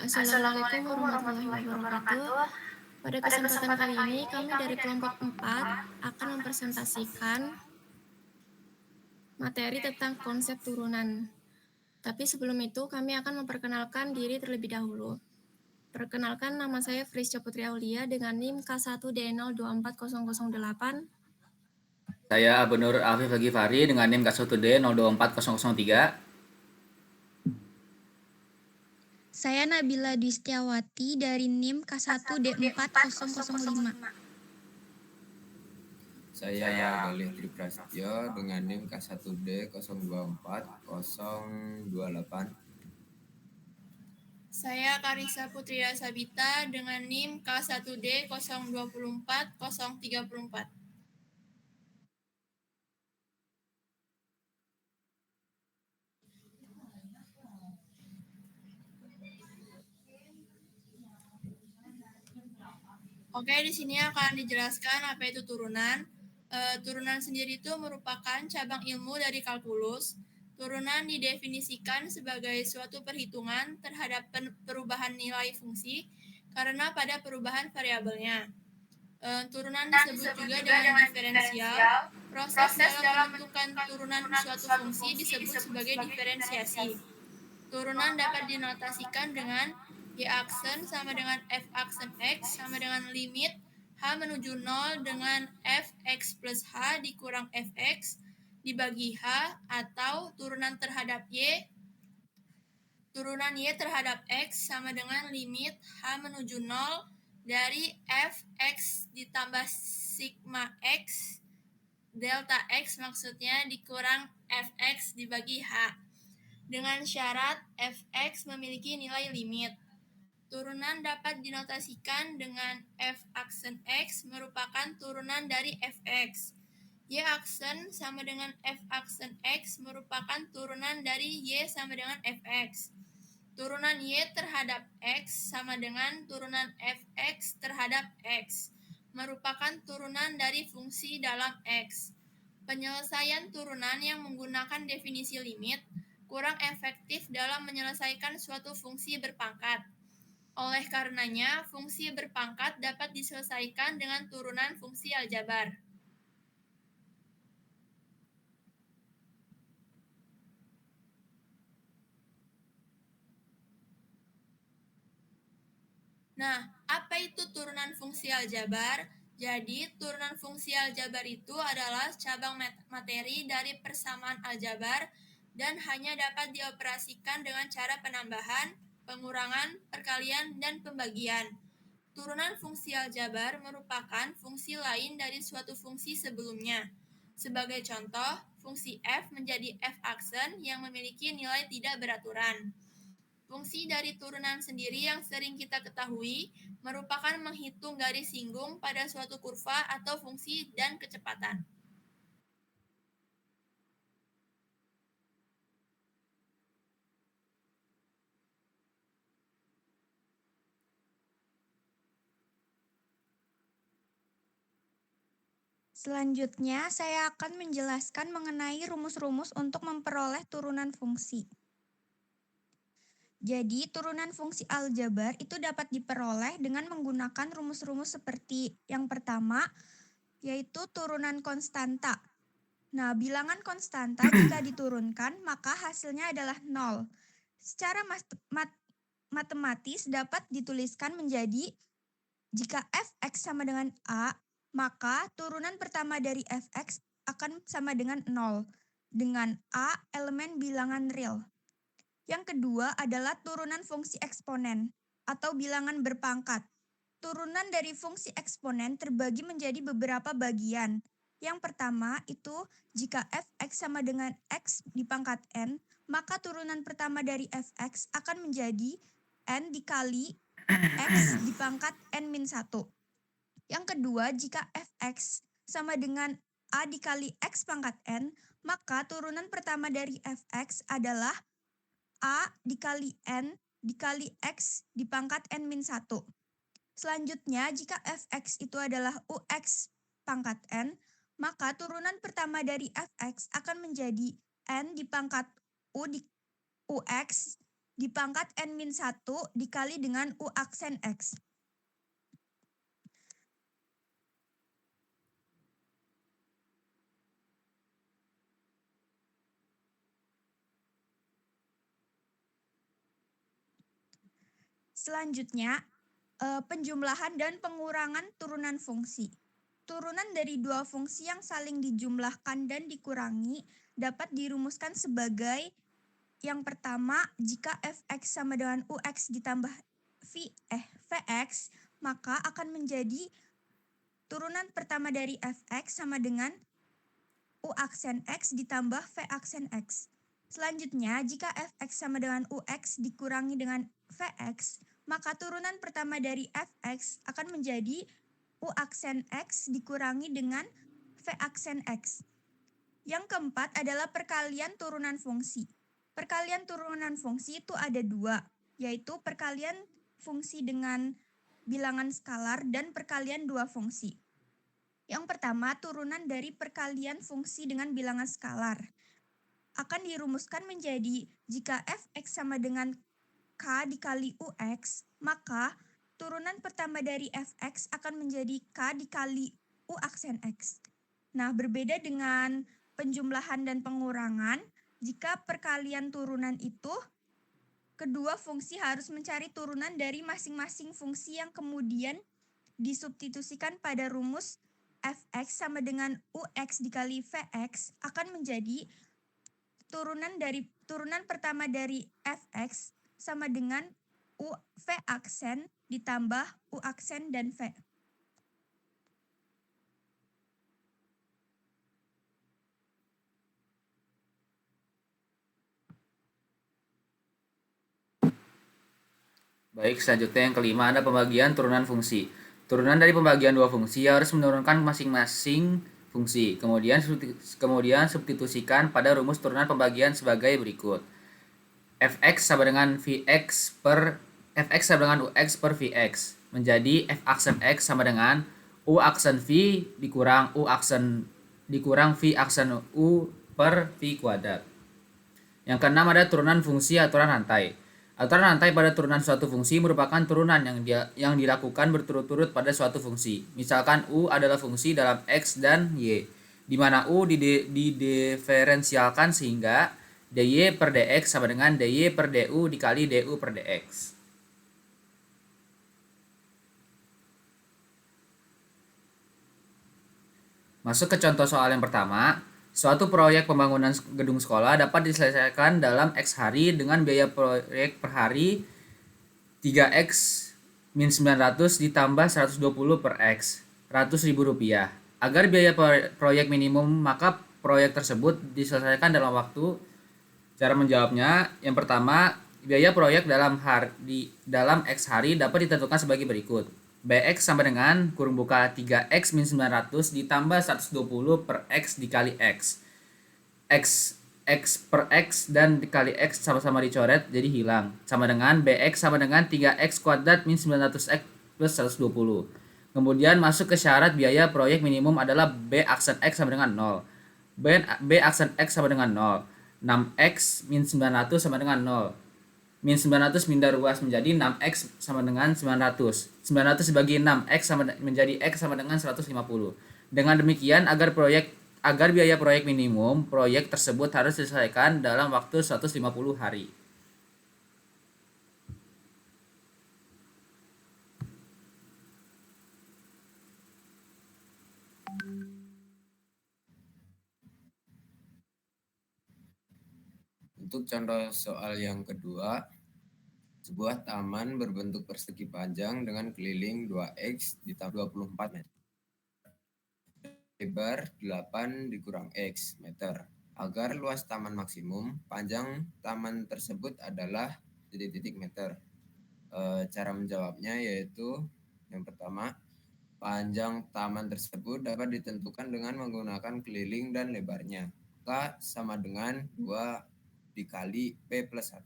Assalamualaikum warahmatullahi wabarakatuh. Pada kesempatan kali ini, kami dari kelompok 4 akan mempresentasikan materi tentang konsep turunan. Tapi sebelum itu, kami akan memperkenalkan diri terlebih dahulu. Perkenalkan, nama saya Frisca Putri Aulia dengan NIM K1D024008. Saya Abenur Afif Ghifari dengan NIM K1D 024003. Saya Nabila Dwistiawati dari NIM K1D4005. Saya Galih Triprastyo dengan NIM K1D024028. Saya Karissa Putri Sabita dengan NIM K1D02404034. Oke, di sini akan dijelaskan apa itu turunan. Turunan sendiri itu merupakan cabang ilmu dari kalkulus. Turunan didefinisikan sebagai suatu perhitungan terhadap perubahan nilai fungsi karena pada perubahan variabelnya. Turunan disebut juga dengan diferensial. Proses dalam menentukan turunan suatu fungsi disebut sebagai diferensiasi. Turunan dapat dinotasikan dengan y-aksen sama dengan f-aksen x sama dengan limit h menuju 0 dengan fx plus h dikurang fx dibagi h, atau turunan terhadap y terhadap x sama dengan limit h menuju 0 dari fx ditambah sigma x delta x maksudnya dikurang fx dibagi h dengan syarat fx memiliki nilai limit. Turunan dapat dinotasikan dengan f-aksen x merupakan turunan dari fx. Y-aksen sama dengan f-aksen x merupakan turunan dari y sama dengan fx. Turunan y terhadap x sama dengan turunan fx terhadap x merupakan turunan dari fungsi dalam x. Penyelesaian turunan yang menggunakan definisi limit kurang efektif dalam menyelesaikan suatu fungsi berpangkat. Oleh karenanya, fungsi berpangkat dapat diselesaikan dengan turunan fungsi aljabar. Nah, apa itu turunan fungsi aljabar? Jadi, turunan fungsi aljabar itu adalah cabang materi dari persamaan aljabar dan hanya dapat dioperasikan dengan cara penambahan, pengurangan, perkalian, dan pembagian. Turunan fungsi aljabar merupakan fungsi lain dari suatu fungsi sebelumnya. Sebagai contoh, fungsi f menjadi f-aksen yang memiliki nilai tidak beraturan. Fungsi dari turunan sendiri yang sering kita ketahui merupakan menghitung garis singgung pada suatu kurva atau fungsi dan kecepatan. Selanjutnya, saya akan menjelaskan mengenai rumus-rumus untuk memperoleh turunan fungsi. Jadi, turunan fungsi aljabar itu dapat diperoleh dengan menggunakan rumus-rumus seperti yang pertama, yaitu turunan konstanta. Nah, bilangan konstanta jika diturunkan, maka hasilnya adalah 0. Secara matematis dapat dituliskan menjadi jika fx sama dengan a, maka turunan pertama dari fx akan sama dengan 0, dengan a elemen bilangan real. Yang kedua adalah turunan fungsi eksponen atau bilangan berpangkat. Turunan dari fungsi eksponen terbagi menjadi beberapa bagian. Yang pertama itu jika fx sama dengan x dipangkat n, maka turunan pertama dari fx akan menjadi n dikali x dipangkat n-1. Yang kedua, jika fx sama dengan a dikali x pangkat n, maka turunan pertama dari fx adalah a dikali n dikali x dipangkat n-1. Selanjutnya, jika fx itu adalah ux pangkat n, maka turunan pertama dari fx akan menjadi n dipangkat ux dipangkat N-1 dikali dengan U aksen X. Selanjutnya, penjumlahan dan pengurangan turunan fungsi. Turunan dari dua fungsi yang saling dijumlahkan dan dikurangi dapat dirumuskan sebagai yang pertama, jika fx sama dengan ux ditambah vx, maka akan menjadi turunan pertama dari fx sama dengan u aksen x ditambah v aksen x. Selanjutnya, jika fx sama dengan ux dikurangi dengan vx, maka turunan pertama dari fx akan menjadi u aksen x dikurangi dengan v aksen x. Yang keempat adalah perkalian turunan fungsi. Perkalian turunan fungsi itu ada dua, yaitu perkalian fungsi dengan bilangan skalar dan perkalian dua fungsi. Yang pertama, turunan dari perkalian fungsi dengan bilangan skalar akan dirumuskan menjadi jika fx sama dengan k dikali ux, maka turunan pertama dari fx akan menjadi k dikali u aksen x. Nah, berbeda dengan penjumlahan dan pengurangan, jika perkalian turunan itu, kedua fungsi harus mencari turunan dari masing-masing fungsi yang kemudian disubstitusikan pada rumus fx sama dengan ux dikali vx akan menjadi turunan pertama dari fx sama dengan v aksen ditambah u aksen dan v. Baik, selanjutnya yang kelima ada pembagian turunan fungsi. Turunan dari pembagian dua fungsi harus menurunkan masing-masing fungsi. Kemudian substitusikan pada rumus turunan pembagian sebagai berikut. Fx sama dengan Vx per Fx sama dengan Ux per Vx menjadi F aksen X sama dengan U aksen V dikurang V aksen U per V kuadrat. Yang keenam ada turunan fungsi aturan rantai. Aturan rantai pada turunan suatu fungsi merupakan turunan yang dilakukan berturut-turut pada suatu fungsi. Misalkan U adalah fungsi dalam X dan Y, di mana U didiferensialkan sehingga dy per dx sama dengan dy per du dikali du per dx. Masuk ke contoh soal yang pertama. Suatu proyek pembangunan gedung sekolah dapat diselesaikan dalam X hari dengan biaya proyek per hari 3x min 900 ditambah 120 per X, Rp100.000. Agar biaya proyek minimum, maka proyek tersebut diselesaikan dalam waktu. Cara menjawabnya, yang pertama, biaya proyek dalam X hari dapat ditentukan sebagai berikut. Bx sama dengan kurung buka 3x min 900 ditambah 120 per x dikali x. X per x dan dikali x sama-sama dicoret jadi hilang. Sama dengan Bx sama dengan 3x kuadrat min 900x plus 120. Kemudian masuk ke syarat biaya proyek minimum adalah B aksen x sama dengan 0. B aksen x sama dengan 0. 6x min 900 sama dengan 0. Min 900 pindah ruas menjadi 6x sama dengan 900. 900 dibagi 6, menjadi x sama dengan 150. Dengan demikian, agar biaya proyek minimum, proyek tersebut harus diselesaikan dalam waktu 150 hari. Untuk contoh soal yang kedua, sebuah taman berbentuk persegi panjang dengan keliling 2x ditambah 24 meter. Lebar 8 dikurang x meter. Agar luas taman maksimum, panjang taman tersebut adalah titik-titik meter. Cara menjawabnya yaitu yang pertama, panjang taman tersebut dapat ditentukan dengan menggunakan keliling dan lebarnya. K sama dengan 2 dikali P plus 1.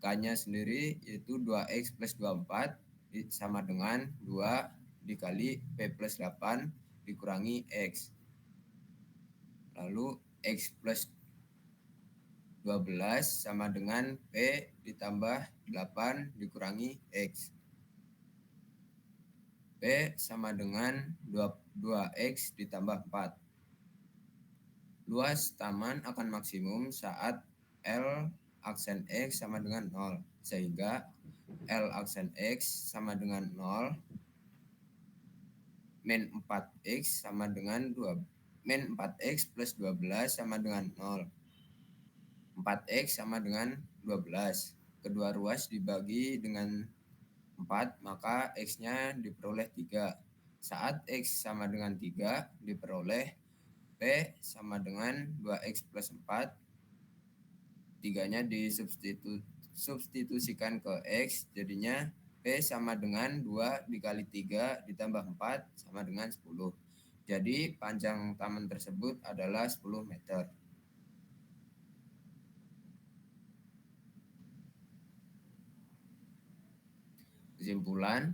K-nya sendiri yaitu 2X plus 24 sama dengan 2 dikali P plus 8 dikurangi X. Lalu X plus 12 sama dengan P ditambah 8 dikurangi X. P sama dengan 2X ditambah 4. Luas taman akan maksimum saat L aksen X sama dengan 0. Sehingga L aksen X sama dengan 0 min 4X sama dengan 2. Min 4X plus 12 sama dengan 0. 4X sama dengan 12. Kedua ruas dibagi dengan 4, maka X-nya diperoleh 3. Saat X sama dengan 3, diperoleh P sama dengan 2X plus 4. 3-nya disubstitusikan ke X, jadinya P sama dengan 2 dikali 3 ditambah 4 sama dengan 10. Jadi panjang taman tersebut adalah 10 meter. Kesimpulan,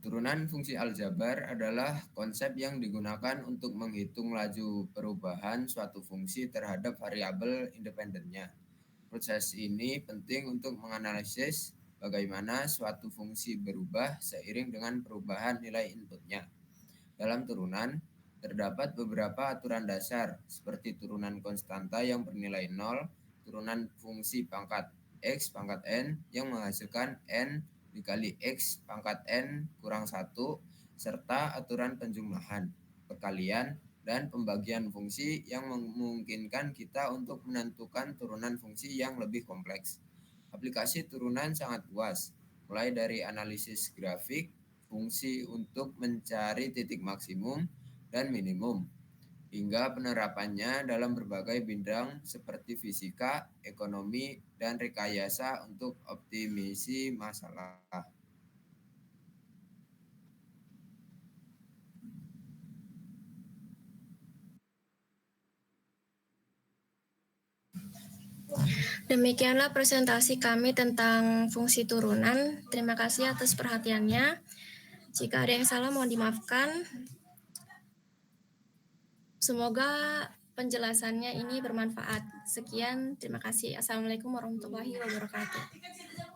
turunan fungsi aljabar adalah konsep yang digunakan untuk menghitung laju perubahan suatu fungsi terhadap variabel independennya. Proses ini penting untuk menganalisis bagaimana suatu fungsi berubah seiring dengan perubahan nilai inputnya. Dalam turunan, terdapat beberapa aturan dasar seperti turunan konstanta yang bernilai 0, turunan fungsi pangkat X pangkat N yang menghasilkan N dikali X pangkat N kurang 1, serta aturan penjumlahan, perkalian, dan pembagian fungsi yang memungkinkan kita untuk menentukan turunan fungsi yang lebih kompleks. Aplikasi turunan sangat luas, mulai dari analisis grafik, fungsi untuk mencari titik maksimum dan minimum, hingga penerapannya dalam berbagai bidang seperti fisika, ekonomi, dan rekayasa untuk optimisi masalah. Demikianlah presentasi kami tentang fungsi turunan. Terima kasih atas perhatiannya. Jika ada yang salah mohon dimaafkan. Semoga penjelasannya ini bermanfaat. Sekian, terima kasih. Assalamualaikum warahmatullahi wabarakatuh.